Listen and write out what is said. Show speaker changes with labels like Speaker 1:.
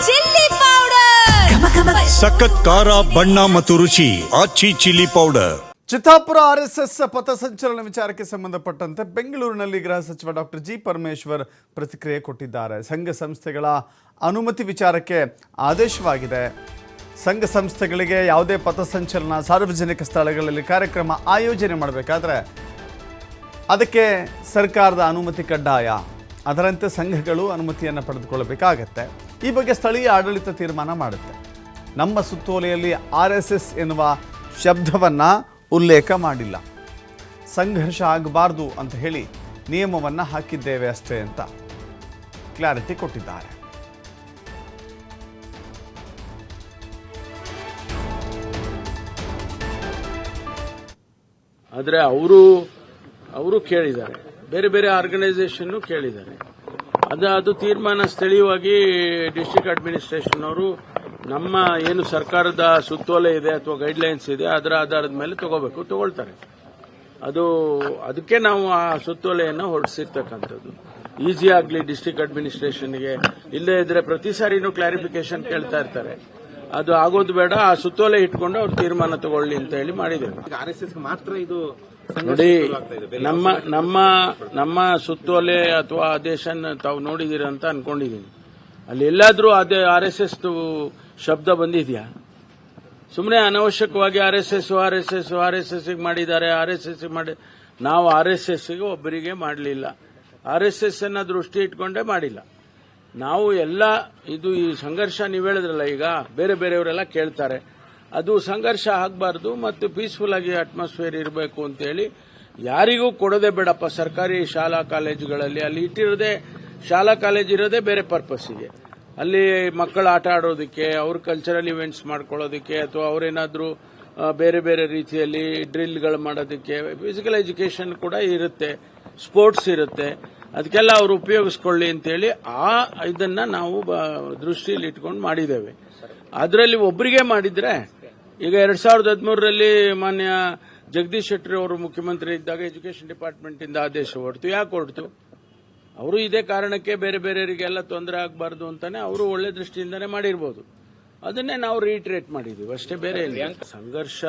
Speaker 1: Chilli powder,
Speaker 2: ಸಖತ್ ಖಾರ ಬಣ್ಣ ಮತ್ತು ರುಚಿ ಆಚಿ ಚಿಲ್ಲಿ ಪೌಡರ್.
Speaker 3: ಚಿತ್ತಾಪುರ ಆರ್ಎಸ್ಎಸ್ ಪಥಸಂಚಲನ ವಿಚಾರಕ್ಕೆ ಸಂಬಂಧಪಟ್ಟಂತೆ ಬೆಂಗಳೂರಿನಲ್ಲಿ ಗೃಹ ಸಚಿವ ಡಾಕ್ಟರ್ ಜಿ ಪರಮೇಶ್ವರ್ ಪ್ರತಿಕ್ರಿಯೆ ಕೊಟ್ಟಿದ್ದಾರೆ. ಸಂಘ ಸಂಸ್ಥೆಗಳ ಅನುಮತಿ ವಿಚಾರಕ್ಕೆ ಆದೇಶವಾಗಿದೆ. ಸಂಘ ಸಂಸ್ಥೆಗಳಿಗೆ ಯಾವುದೇ ಪಥಸಂಚಲನ, ಸಾರ್ವಜನಿಕ ಸ್ಥಳಗಳಲ್ಲಿ ಕಾರ್ಯಕ್ರಮ ಆಯೋಜನೆ ಮಾಡಬೇಕಾದ್ರೆ ಅದಕ್ಕೆ ಸರ್ಕಾರದ ಅನುಮತಿ ಕಡ್ಡಾಯ. ಅದರಂತೆ ಸಂಘಗಳು ಅನುಮತಿಯನ್ನು ಪಡೆದುಕೊಳ್ಳಬೇಕಾಗತ್ತೆ. ಈ ಬಗ್ಗೆ ಸ್ಥಳೀಯ ಆಡಳಿತ ತೀರ್ಮಾನ ಮಾಡುತ್ತೆ. ನಮ್ಮ ಸುತ್ತೋಲೆಯಲ್ಲಿ RSS ಎನ್ನುವ ಶಬ್ದವನ್ನು ಉಲ್ಲೇಖ ಮಾಡಿಲ್ಲ. ಸಂಘರ್ಷ ಆಗಬಾರ್ದು ಅಂತ ಹೇಳಿ ನಿಯಮವನ್ನು ಹಾಕಿದ್ದೇವೆ ಅಷ್ಟೇ ಅಂತ ಕ್ಲಾರಿಟಿ ಕೊಟ್ಟಿದ್ದಾರೆ.
Speaker 4: ಆದರೆ ಅವರು ಕೇಳಿದ್ದಾರೆ, ಬೇರೆ ಬೇರೆ ಆರ್ಗನೈಸೇಷನ್ ಕೇಳಿದ್ದಾರೆ. ಅದು ತೀರ್ಮಾನ ಸ್ಥಳೀಯವಾಗಿ ಡಿಸ್ಟ್ರಿಕ್ಟ್ ಅಡ್ಮಿನಿಸ್ಟ್ರೇಷನ್ ಅವರು ನಮ್ಮ ಏನು ಸರ್ಕಾರದ ಸುತ್ತೋಲೆ ಇದೆ ಅಥವಾ ಗೈಡ್ಲೈನ್ಸ್ ಇದೆ ಅದರ ಆಧಾರದ ಮೇಲೆ ತಗೊಳ್ತಾರೆ. ಅದಕ್ಕೆ ನಾವು ಆ ಸುತ್ತೋಲೆಯನ್ನು ಹೊರಡಿಸಿರ್ತಕ್ಕಂಥದ್ದು. ಈಸಿ ಆಗಲಿ ಡಿಸ್ಟ್ರಿಕ್ಟ್ ಅಡ್ಮಿನಿಸ್ಟ್ರೇಷನ್ಗೆ. ಇಲ್ಲೇ ಇದ್ರೆ ಪ್ರತಿ ಸಾರಿನೂ ಕ್ಲಾರಿಫಿಕೇಶನ್ ಕೇಳ್ತಾ ಇರ್ತಾರೆ. ಅದು ಆಗೋದು ಬೇಡ, ಆ ಸುತ್ತೋಲೆ ಇಟ್ಕೊಂಡು ಅವ್ರು ತೀರ್ಮಾನ ತಗೊಳ್ಳಿ ಅಂತ ಹೇಳಿ ಮಾಡಿದ್ದೇವೆ.
Speaker 5: ಮಾತ್ರ ಇದು
Speaker 4: ನೋಡಿ, ನಮ್ಮ ಸುತ್ತೋಲೆ ಅಥವಾ ಆದೇಶನ ತಾವು ನೋಡಿದೀರ ಅಂತ ಅನ್ಕೊಂಡಿದ್ದೀನಿ. ಅಲ್ಲಿ ಎಲ್ಲಾದ್ರೂ ಅದೇ RSS ಶಬ್ದ ಬಂದಿದ್ಯಾ? ಸುಮ್ಮನೆ ಅನವಶ್ಯಕವಾಗಿ RSS ಮಾಡಿದ್ದಾರೆ, RSS ಮಾಡಿ. ನಾವು RSSಗೆ ಒಬ್ಬರಿಗೆ ಮಾಡಲಿಲ್ಲ, RSS ಅನ್ನ ದೃಷ್ಟಿ ಇಟ್ಕೊಂಡೇ ಮಾಡಿಲ್ಲ. ನಾವು ಎಲ್ಲ ಇದು ಈ ಸಂಘರ್ಷ ನೀವು ಹೇಳಿದ್ರಲ್ಲ, ಈಗ ಬೇರೆ ಬೇರೆಯವರೆಲ್ಲ ಕೇಳ್ತಾರೆ, ಅದು ಸಂಘರ್ಷ ಆಗಬಾರ್ದು ಮತ್ತು ಪೀಸ್ಫುಲ್ ಆಗಿ ಅಟ್ಮಾಸ್ಫಿಯರ್ ಇರಬೇಕು ಅಂತೇಳಿ ಯಾರಿಗೂ ಕೊಡೋದೇ ಬೇಡಪ್ಪ. ಸರ್ಕಾರಿ ಶಾಲಾ ಕಾಲೇಜುಗಳಲ್ಲಿ ಅಲ್ಲಿ ಇಟ್ಟಿರೋದೇ, ಶಾಲಾ ಕಾಲೇಜ್ ಇರೋದೇ ಬೇರೆ ಪರ್ಪಸ್ಸಿಗೆ. ಅಲ್ಲಿ ಮಕ್ಕಳು ಆಟ ಆಡೋದಕ್ಕೆ, ಅವ್ರ ಕಲ್ಚರಲ್ ಇವೆಂಟ್ಸ್ ಮಾಡ್ಕೊಳ್ಳೋದಕ್ಕೆ, ಅಥವಾ ಅವರೇನಾದ್ರೂ ಬೇರೆ ಬೇರೆ ರೀತಿಯಲ್ಲಿ ಡ್ರಿಲ್ಗಳು ಮಾಡೋದಕ್ಕೆ, ಫಿಸಿಕಲ್ ಎಜುಕೇಷನ್ ಕೂಡ ಇರುತ್ತೆ, ಸ್ಪೋರ್ಟ್ಸ್ ಇರುತ್ತೆ. ಅದಕ್ಕೆಲ್ಲ ಅವರು ಉಪಯೋಗಿಸ್ಕೊಳ್ಳಿ ಅಂತೇಳಿ ಇದನ್ನ ನಾವು ದೃಷ್ಟಿಯಲ್ಲಿ ಇಟ್ಕೊಂಡು ಮಾಡಿದ್ದೇವೆ. ಅದರಲ್ಲಿ ಒಬ್ಬರಿಗೆ ಮಾಡಿದ್ರೆ, ಈಗ 2013ರಲ್ಲಿ ಮಾನ್ಯ ಜಗದೀಶ್ ಶೆಟ್ಟರ್ ಅವರು ಮುಖ್ಯಮಂತ್ರಿ ಇದ್ದಾಗ ಎಜುಕೇಷನ್ ಡಿಪಾರ್ಟ್ಮೆಂಟ್ ಇಂದ ಆದೇಶ ಹೊರತು. ಯಾಕೆ ಹೊರತು? ಅವರು ಇದೇ ಕಾರಣಕ್ಕೆ ಬೇರೆ ಬೇರೆಯವರಿಗೆಲ್ಲ ತೊಂದರೆ ಆಗಬಾರ್ದು ಅಂತಾನೆ ಅವರು ಒಳ್ಳೆ ದೃಷ್ಟಿಯಿಂದಾನೇ ಮಾಡಿರ್ಬೋದು. ಅದನ್ನೇ ನಾವು ರೀಟ್ರೇಟ್ ಮಾಡಿದೀವಿ ಅಷ್ಟೇ, ಬೇರೆ ಇಲ್ಲ. ಸಂಘರ್ಷ